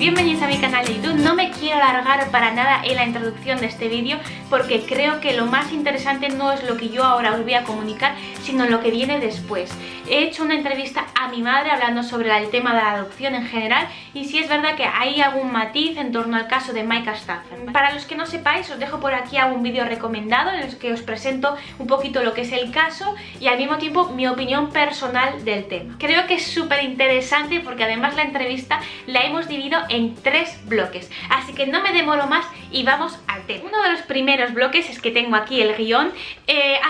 bienvenidos a mi canal de YouTube. No me quiero alargar para nada en la introducción de este vídeo porque creo que lo más interesante no es lo que yo ahora os voy a comunicar, sino lo que viene después. He hecho una entrevista a mi madre hablando sobre el tema de la adopción en general y sí es verdad que hay algún matiz en torno al caso de Micah Stafford. Para los que no sepáis, os dejo por aquí algún vídeo recomendado en el que os presento un poquito lo que es el caso y al mismo tiempo mi opinión personal del tema. Creo que es súper interesante porque además la entrevista la hemos dividido en 3 bloques, así que no me demoro más y vamos al tema. Uno de los primeros bloques, es que tengo aquí el guión,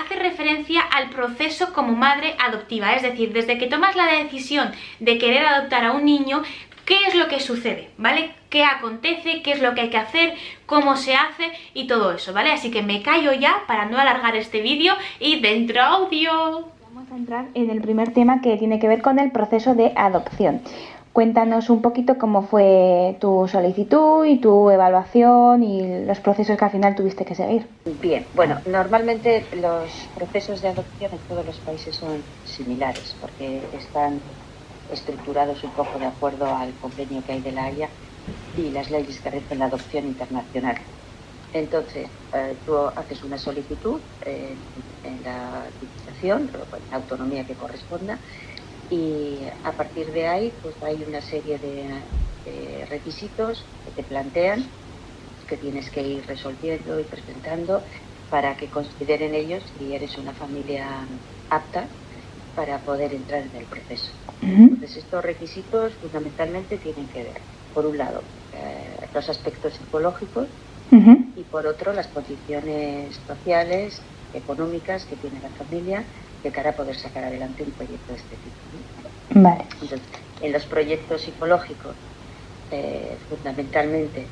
hace referencia al proceso como madre adoptiva, es decir, desde que tomas la decisión de querer adoptar a un niño, ¿qué es lo que sucede? ¿Vale? ¿Qué acontece? ¿Qué es lo que hay que hacer? ¿Cómo se hace? Y todo eso, ¿vale? Así que me callo ya para no alargar este vídeo y dentro audio. Vamos a entrar en el primer tema que tiene que ver con el proceso de adopción. Cuéntanos un poquito cómo fue tu solicitud y tu evaluación y los procesos que al final tuviste que seguir. Bien, bueno, normalmente los procesos de adopción en todos los países son similares porque están estructurados un poco de acuerdo al convenio que hay de la Haya y las leyes que rigen la adopción internacional. Entonces, tú haces una solicitud en la Diputación, en la autonomía que corresponda, y a partir de ahí pues hay una serie de requisitos que te plantean que tienes que ir resolviendo y presentando para que consideren ellos si eres una familia apta para poder entrar en el proceso. Entonces estos requisitos fundamentalmente tienen que ver, por un lado, los aspectos psicológicos y por otro las condiciones sociales, económicas que tiene la familia de cara a poder sacar adelante un proyecto de este tipo. Vale. Entonces, en los proyectos psicológicos, fundamentalmente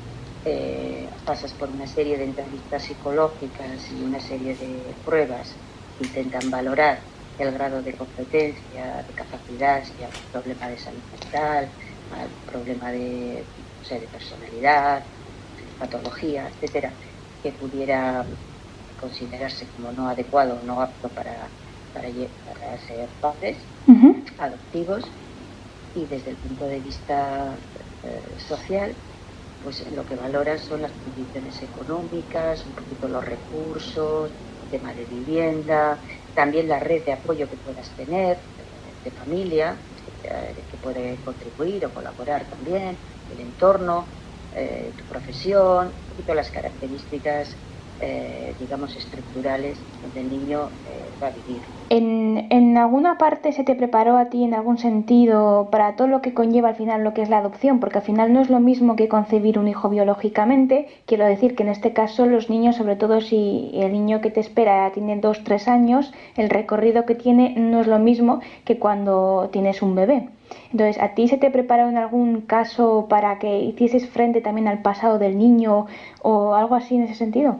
pasas por una serie de entrevistas psicológicas y una serie de pruebas que intentan valorar el grado de competencia, de capacidad, si hay un problema de salud mental, un problema de personalidad, patología, etcétera, que pudiera considerarse como no adecuado o no apto para ser padres adoptivos. Y desde el punto de vista social, pues lo que valoran son las condiciones económicas, un poquito los recursos, el tema de vivienda, también la red de apoyo que puedas tener, de familia, que puede contribuir o colaborar también, el entorno, tu profesión, un poquito las características digamos estructurales donde el niño va a vivir. ¿En alguna parte se te preparó a ti en algún sentido para todo lo que conlleva al final lo que es la adopción? Porque al final no es lo mismo que concebir un hijo biológicamente. Quiero decir que en este caso los niños, sobre todo si el niño que te espera tiene 2-3 años, el recorrido que tiene no es lo mismo que cuando tienes un bebé. Entonces, ¿a ti se te preparó en algún caso para que hicieses frente también al pasado del niño o algo así en ese sentido?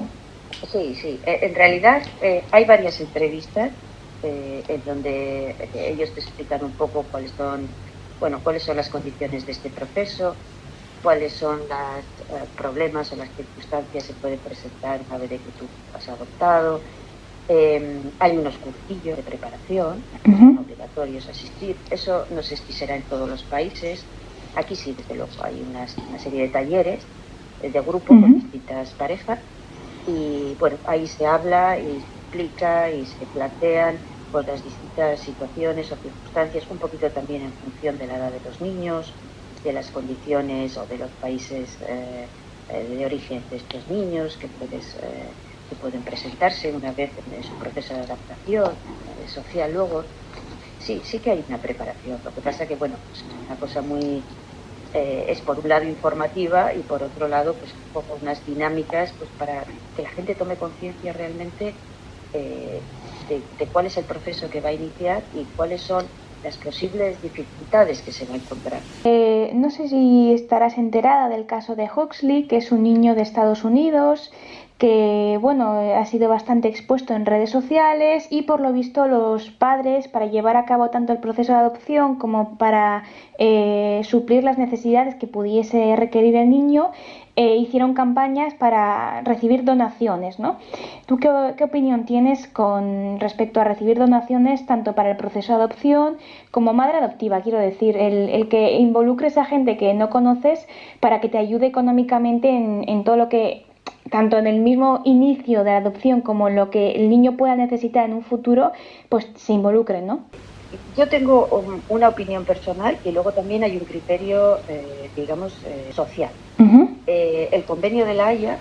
Sí. En realidad hay varias entrevistas en donde ellos te explican un poco cuáles son las condiciones de este proceso, cuáles son los problemas o las circunstancias que se pueden presentar una vez que tú has adoptado. Hay unos cursillos de preparación obligatorios a asistir. Eso no sé si será en todos los países. Aquí sí, desde luego, hay una serie de talleres de grupo con distintas parejas. Y bueno, ahí se habla y se explica y se plantean pues, las distintas situaciones o circunstancias, un poquito también en función de la edad de los niños, de las condiciones o de los países de origen de estos niños que pueden presentarse una vez en su proceso de adaptación social luego. Sí que hay una preparación. Lo que pasa que, bueno, pues, es una cosa muy... es por un lado informativa y por otro lado pues un poco unas dinámicas pues para que la gente tome conciencia realmente de cuál es el proceso que va a iniciar y cuáles son las posibles dificultades que se va a encontrar. No sé si estarás enterada del caso de Huxley, que es un niño de Estados Unidos que bueno, ha sido bastante expuesto en redes sociales y por lo visto los padres, para llevar a cabo tanto el proceso de adopción como para suplir las necesidades que pudiese requerir el niño, hicieron campañas para recibir donaciones, ¿no? ¿Tú qué opinión tienes con respecto a recibir donaciones tanto para el proceso de adopción como madre adoptiva? Quiero decir, el que involucres a gente que no conoces para que te ayude económicamente en todo lo que, tanto en el mismo inicio de la adopción como en lo que el niño pueda necesitar en un futuro, pues se involucren, ¿no? Yo tengo una opinión personal y luego también hay un criterio, digamos, social. El convenio de La Haya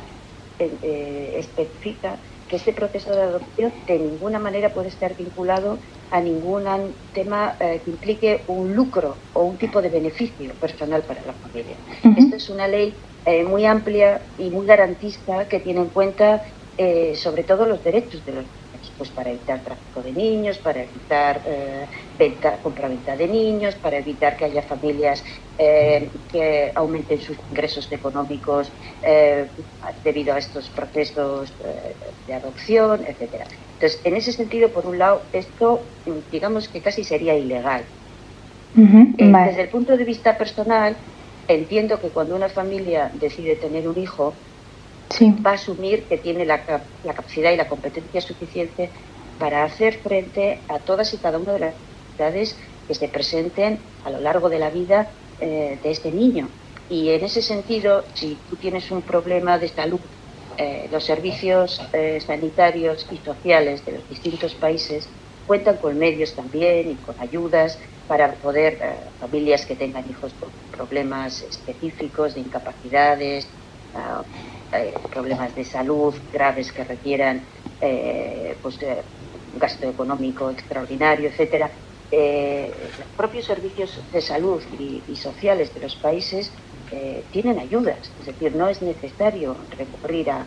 especifica que este proceso de adopción de ninguna manera puede estar vinculado a ningún tema que implique un lucro o un tipo de beneficio personal para la familia. Esta es una ley muy amplia y muy garantista que tiene en cuenta sobre todo los derechos de los niños, pues para evitar tráfico de niños, para evitar compraventa de niños, para evitar que haya familias que aumenten sus ingresos económicos debido a estos procesos de adopción, etcétera. Entonces, en ese sentido, por un lado, esto digamos que casi sería ilegal. Vale. Desde el punto de vista personal, entiendo que cuando una familia decide tener un hijo, sí, va a asumir que tiene la capacidad y la competencia suficiente para hacer frente a todas y cada una de las necesidades que se presenten a lo largo de la vida de este niño. Y en ese sentido, si tú tienes un problema de salud, los servicios sanitarios y sociales de los distintos países cuentan con medios también y con ayudas para poder, familias que tengan hijos con problemas específicos de incapacidades, problemas de salud graves que requieran un gasto económico extraordinario, etcétera. Los propios servicios de salud y sociales de los países tienen ayudas, es decir, no es necesario recurrir a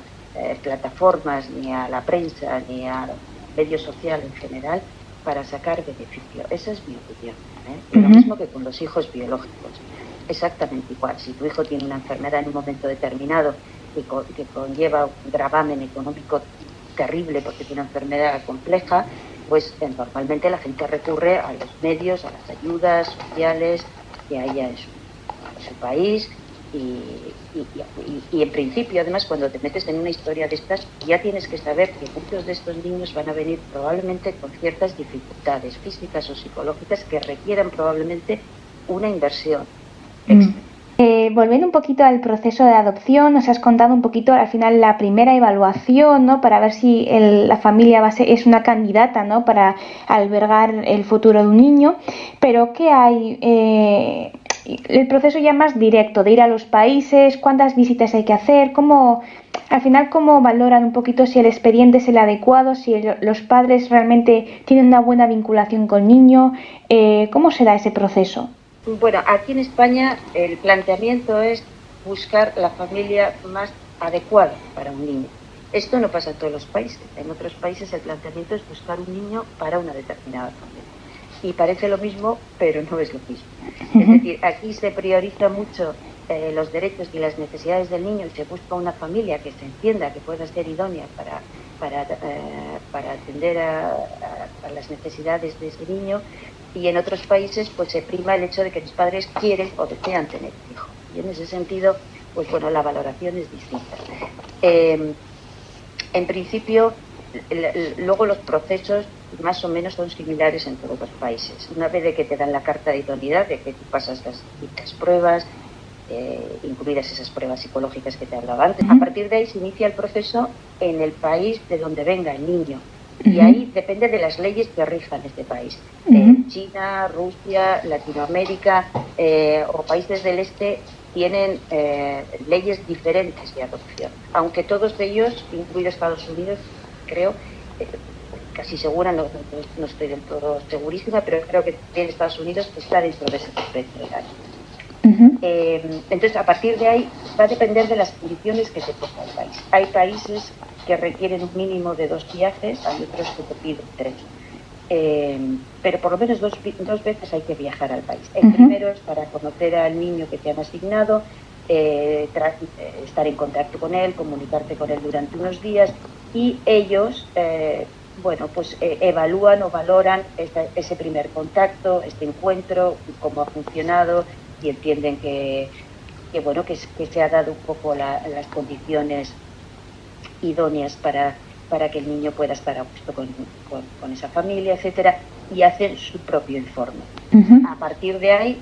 plataformas ni a la prensa ni a medios sociales en general para sacar beneficio. Esa es mi opinión. Lo mismo que con los hijos biológicos, exactamente igual. Si tu hijo tiene una enfermedad en un momento determinado que conlleva un gravamen económico terrible porque tiene una enfermedad compleja, pues normalmente la gente recurre a los medios, a las ayudas sociales que haya en su país y en principio, además, cuando te metes en una historia de estas, ya tienes que saber que muchos de estos niños van a venir probablemente con ciertas dificultades físicas o psicológicas que requieran probablemente una inversión extra. Volviendo un poquito al proceso de adopción, nos has contado un poquito al final la primera evaluación, ¿no? Para ver si la familia es una candidata, ¿no? Para albergar el futuro de un niño. Pero ¿qué hay? El proceso ya más directo de ir a los países, cuántas visitas hay que hacer, al final cómo valoran un poquito si el expediente es el adecuado, si los padres realmente tienen una buena vinculación con el niño, ¿cómo será ese proceso? Bueno, aquí en España el planteamiento es buscar la familia más adecuada para un niño. Esto no pasa en todos los países. En otros países el planteamiento es buscar un niño para una determinada familia. Y parece lo mismo, pero no es lo mismo. Es decir, aquí se prioriza mucho los derechos y las necesidades del niño y se busca una familia que se entienda que pueda ser idónea para atender a las necesidades de ese niño. Y en otros países pues se prima el hecho de que los padres quieren o desean tener un hijo. Y en ese sentido, pues bueno, la valoración es distinta. En principio, luego los procesos más o menos son similares en todos los países. Una vez de que te dan la carta de idoneidad, de que tú pasas las pruebas, incluidas esas pruebas psicológicas que te hablaba antes, a partir de ahí se inicia el proceso en el país de donde venga el niño. Y ahí depende de las leyes que rijan este país. China, Rusia, Latinoamérica o países del este tienen leyes diferentes de adopción. Aunque todos ellos, incluido Estados Unidos, creo, casi segura, no estoy del todo segurísima, pero creo que en Estados Unidos está dentro de ese espectro legal. Entonces, a partir de ahí va a depender de las condiciones que te ponga el país. Hay países que requieren un mínimo de 2 viajes, hay otros que te piden 3. Pero por lo menos dos veces hay que viajar al país. El primero es para conocer al niño que te han asignado, estar en contacto con él, comunicarte con él durante unos días, y ellos pues evalúan o valoran ese primer contacto, este encuentro, cómo ha funcionado, y entienden que se ha dado un poco las condiciones idóneas para que el niño pueda estar a gusto con esa familia, etcétera, y hacen su propio informe. A partir de ahí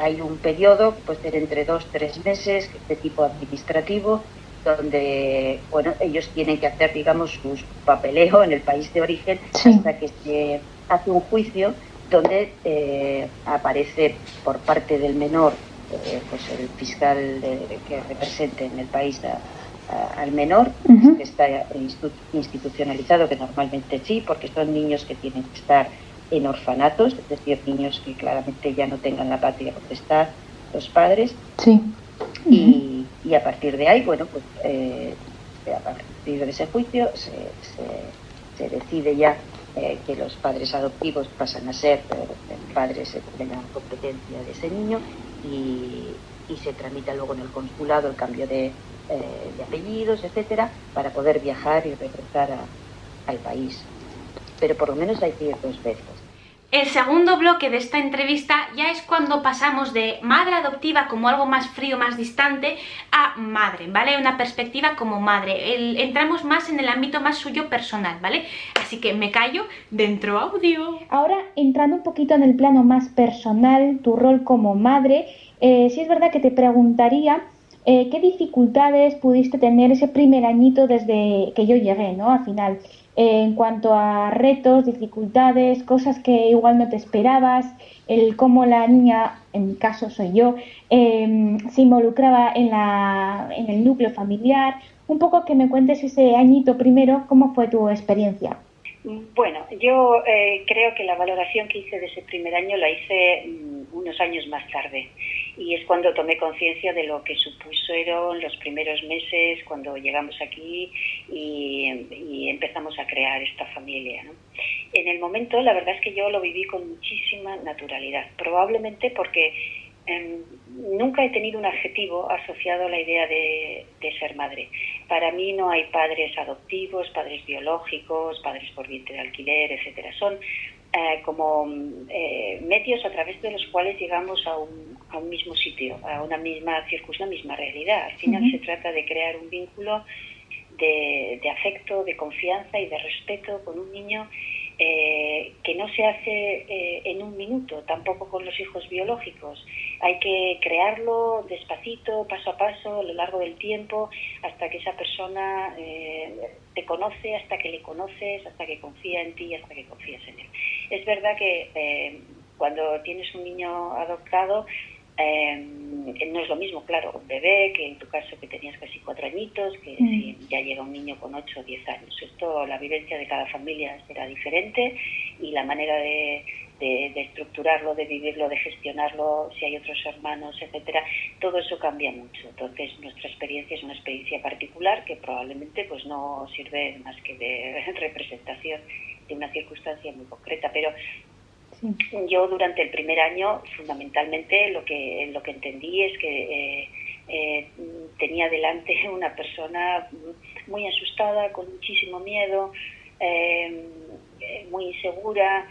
hay un periodo, puede ser entre 2-3 meses, de tipo administrativo, donde ellos tienen que hacer, digamos, su papeleo en el país de origen, hasta que se hace un juicio donde aparece por parte del menor el fiscal que represente en el país al menor, que está institucionalizado, que normalmente sí, porque son niños que tienen que estar en orfanatos, es decir, niños que claramente ya no tengan la patria potestad los padres. Sí. Y a partir de ahí, a partir de ese juicio se decide ya que los padres adoptivos pasan a ser padres de la competencia de ese niño, y se tramita luego en el consulado el cambio de apellidos, etcétera, para poder viajar y regresar al país. Pero por lo menos hay que ir 2 veces. El segundo bloque de esta entrevista ya es cuando pasamos de madre adoptiva como algo más frío, más distante, a madre, ¿vale? Una perspectiva como madre. Entramos más en el ámbito más suyo personal, ¿vale? Así que me callo, dentro audio. Ahora, entrando un poquito en el plano más personal, tu rol como madre, sí es verdad que te preguntaría qué dificultades pudiste tener ese primer añito desde que yo llegué, ¿no? Al final, en cuanto a retos, dificultades, cosas que igual no te esperabas, el cómo la niña, en mi caso soy yo, se involucraba en el núcleo familiar. Un poco que me cuentes ese añito primero, ¿cómo fue tu experiencia? Bueno, yo creo que la valoración que hice de ese primer año la hice unos años más tarde, y es cuando tomé conciencia de lo que supusieron los primeros meses cuando llegamos aquí y empezamos a crear esta familia, ¿no? En el momento, la verdad es que yo lo viví con muchísima naturalidad, probablemente porque nunca he tenido un adjetivo asociado a la idea de ser madre. Para mí no hay padres adoptivos, padres biológicos, padres por vientre de alquiler, etcétera. Son como medios a través de los cuales llegamos a un mismo sitio, a una misma circunstancia, una misma realidad. Al final se trata de crear un vínculo de afecto, de confianza y de respeto con un niño que no se hace en un minuto, tampoco con los hijos biológicos. Hay que crearlo despacito, paso a paso, a lo largo del tiempo, hasta que esa persona te conoce, hasta que le conoces, hasta que confía en ti, hasta que confías en él. Es verdad que cuando tienes un niño adoptado, no es lo mismo, claro, un bebé, que en tu caso que tenías casi 4 añitos, que si ya llega un niño con 8 o 10 años. Esto, la vivencia de cada familia será diferente, y la manera de estructurarlo, de vivirlo, de gestionarlo, si hay otros hermanos, etcétera, todo eso cambia mucho. Entonces, nuestra experiencia es una experiencia particular que probablemente pues no sirve más que de representación de una circunstancia muy concreta, pero yo durante el primer año fundamentalmente lo que entendí es que tenía delante una persona muy asustada, con muchísimo miedo, muy insegura,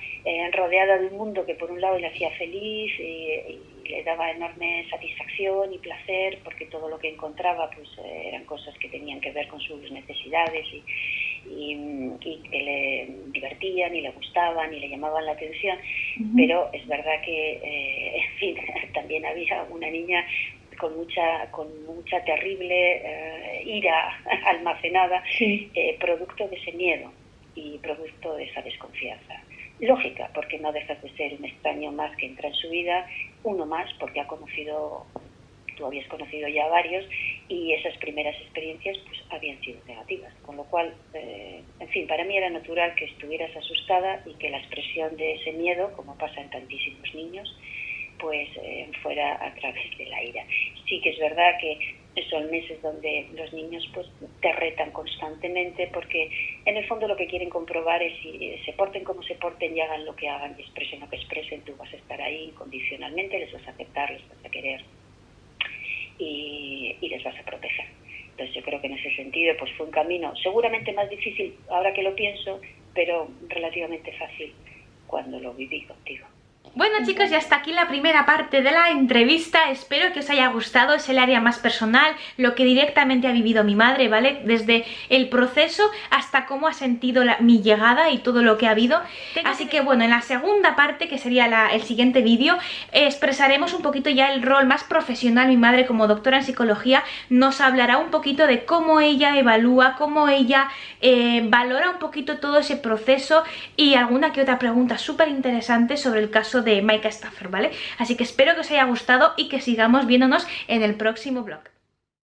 rodeada de un mundo que por un lado le hacía feliz y le daba enorme satisfacción y placer, porque todo lo que encontraba pues eran cosas que tenían que ver con sus necesidades y que le divertían y le gustaban y le llamaban la atención. Pero es verdad que en fin, también había una niña con mucha terrible ira almacenada, producto de ese miedo y producto de esa desconfianza. Lógica, porque no dejas de ser un extraño más que entra en su vida, uno más porque tú habías conocido ya varios, y esas primeras experiencias pues habían sido negativas, con lo cual, en fin, para mí era natural que estuvieras asustada y que la expresión de ese miedo, como pasa en tantísimos niños, pues fuera a través de la ira. Sí que es verdad que son meses donde los niños pues te retan constantemente, porque en el fondo lo que quieren comprobar es si se porten como se porten y hagan lo que hagan y expresen lo que expresen, tú vas a estar ahí incondicionalmente, les vas a aceptar, les vas a querer. Y y les vas a proteger. Entonces yo creo que en ese sentido pues fue un camino seguramente más difícil ahora que lo pienso, pero relativamente fácil cuando lo viví contigo. Bueno chicos, y hasta aquí la primera parte de la entrevista. Espero que os haya gustado. Es el área más personal, lo que directamente ha vivido mi madre, ¿vale? Desde el proceso hasta cómo ha sentido mi llegada y todo lo que ha habido. Así que bueno, en la segunda parte, que sería el siguiente vídeo, expresaremos un poquito ya el rol más profesional. Mi madre, como doctora en psicología, nos hablará un poquito de cómo ella evalúa, cómo ella valora un poquito todo ese proceso y alguna que otra pregunta súper interesante sobre el caso de Maika Stafford, ¿vale? Así que espero que os haya gustado y que sigamos viéndonos en el próximo vlog.